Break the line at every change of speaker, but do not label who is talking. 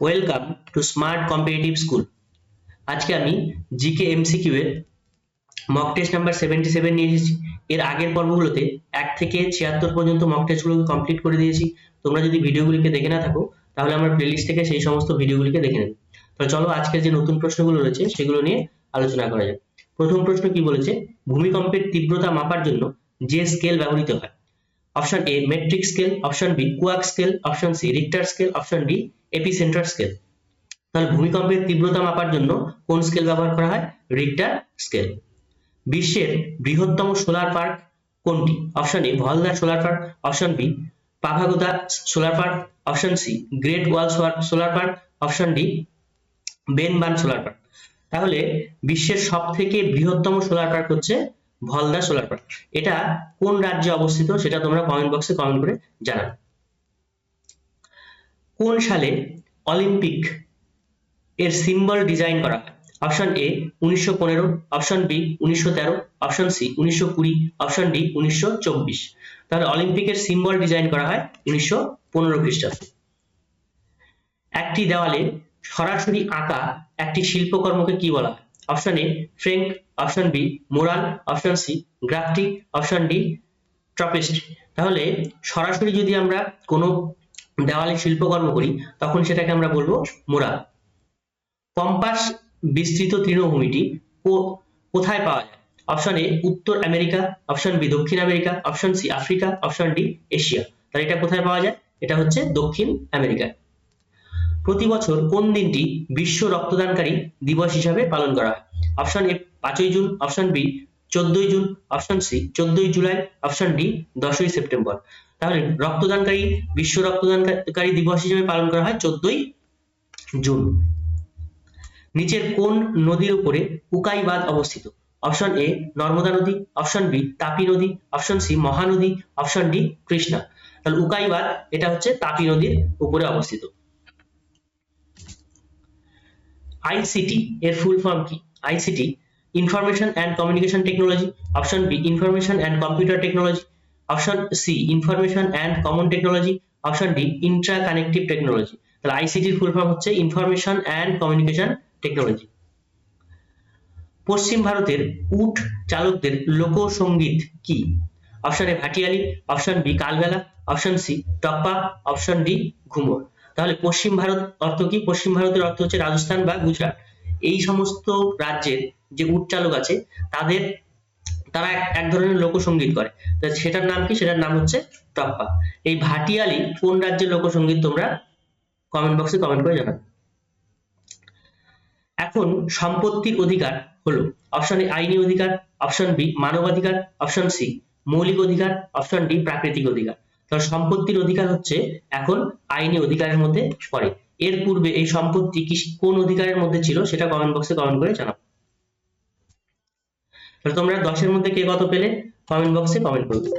Welcome to smart competitive school. আজকে আমি GK MCQ এর মক টেস্ট নাম্বার 77 নিয়ে এসেছি। এর আগের পর্বগুলোতে 1 থেকে 76 পর্যন্ত মক টেস্টগুলোকে কমপ্লিট করে দিয়েছি। তোমরা যদি ভিডিওগুলিকে দেখে না থাকো তাহলে আমার প্লেলিস্ট থেকে সেই সমস্ত ভিডিওগুলিকে দেখে নেবে। তো চলো আজকের যে নতুন প্রশ্নগুলো রয়েছে সেগুলো নিয়ে আলোচনা করা যাক। প্রথম প্রশ্ন কি বলেছে, ভূমিকম্পের তীব্রতা মাপার জন্য যে স্কেল ব্যবহৃত হয়? Option A metric scale, option B কুয়াক scale, option C Richter scale, option D epicentre scale. তাহলে ভূমিকম্পের তীব্রতা মাপার জন্য কোন স্কেল ব্যবহার করা হয়? Richter scale. বিশ্বের বৃহত্তম সোলার পার্ক কোনটি? অপশন এ ভলদার solar park, option B Pavagada solar park, option C great wall solar park, option D Benban solar park. তাহলে বিশ্বের সব থেকে বৃহত্তম সোলার পার্ক হচ্ছে ভলদা সোলার পার্ক। এটা কোন রাজ্যে অবস্থিত সেটা তোমরা কমেন্ট বক্সে কমেন্ট করে জানাবে। কোন সালে অলিম্পিক এর সিম্বল ডিজাইন করা হয়? Option A 1915, option B 1913, option C 1920, option D 1924। তাহলে অলিম্পিকের সিম্বল ডিজাইন করা হয় 1915 খ্রিস্টাব্দে। একটি দেওয়ালে সরাসরি আঁকা একটি শিল্পকর্মকে কি বলা হয়? অপশন এ ফ্রেঙ্ক, option B mural, option C graffiti, option D ট্রাপিস্ট। তাহলে সরাসরি যদি আমরা কোনো দেওয়ালে শিল্পকর্ম করি তখন সেটাকে আমরা বলবো মোরাল। কম্পাস বিস্তৃত তৃণভূমিটি কোথায় পাওয়া যায়? অপশন এ উত্তর আমেরিকা, অপশন বি দক্ষিণ America, option C Africa, option D Asia. তাহলে এটা কোথায় পাওয়া যায়? এটা হচ্ছে দক্ষিণ আমেরিকায়। প্রতি বছর কোন দিনটি বিশ্ব রক্তদানকারী দিবস হিসাবে পালন করা হয়? অপশন এ 5ই জুন, অপশন বি 14ই জুন, অপশন সি 14ই জুলাই, অপশন ডি 10ই সেপ্টেম্বর। তাহলে বিশ্ব রক্তদানকারী দিবস হিসেবে পালন করা হয় 14ই জুন। নিচের কোন নদীর উপরে উকাই বাঁধ অবস্থিত? অপশন এ নর্মদা নদী, অপশন বি তাপি নদী, option C Mahanadi, option D Krishna. তাহলে উকাই বাঁধ এটা হচ্ছে তাপি নদীর উপরে অবস্থিত। আইসিটি এর ফুল ফর্ম কি? ICT information and communication technology, option B information and computer technology, option C information and common technology, option D intra connective technology. তাহলে আইসিটির ফুল ফর্ম হচ্ছে ইনফরমেশন অ্যান্ড কমিউনিকেশন টেকনোলজি। পশ্চিম ভারতের উট চালকদের লোকসঙ্গীত কি? অপশন এ ভাটিয়ালি, অপশন বি কালবেলা, অপশন সি টপ্পা, অপশন ডি ঘুমর। তাহলে পশ্চিম ভারত অর্থ কি? পশ্চিম ভারতের অর্থ হচ্ছে রাজস্থান বা গুজরাট। এই সমস্ত রাজ্যের যে উট চালক আছে তারা এক ধরনের লোকসঙ্গীত করে, সেটার নাম কি? সেটার নাম হচ্ছে টপ্পা। এই ভাটিয়ালি কোন রাজ্যের লোকসঙ্গীত তোমরা কমেন্ট বক্সে কমেন্ট করে জানাবে। এখন সম্পত্তির অধিকার হলো অপশন এ আইনি অধিকার, অপশন বি মানবাধিকার, অপশন সি মৌলিক অধিকার, অপশন ডি প্রাকৃতিক অধিকার। তাহলে সম্পত্তির অধিকার হচ্ছে এখন আইনি অধিকারের মধ্যে পড়ে। এর পূর্বে এই সম্পত্তি কোন অধিকারের মধ্যে ছিল সেটা কমেন্ট বক্সে কমেন্ট করে জানাও। তাহলে তোমরা 10 এর মধ্যে কে কত পেলে কমেন্ট বক্সে কমেন্ট করবে।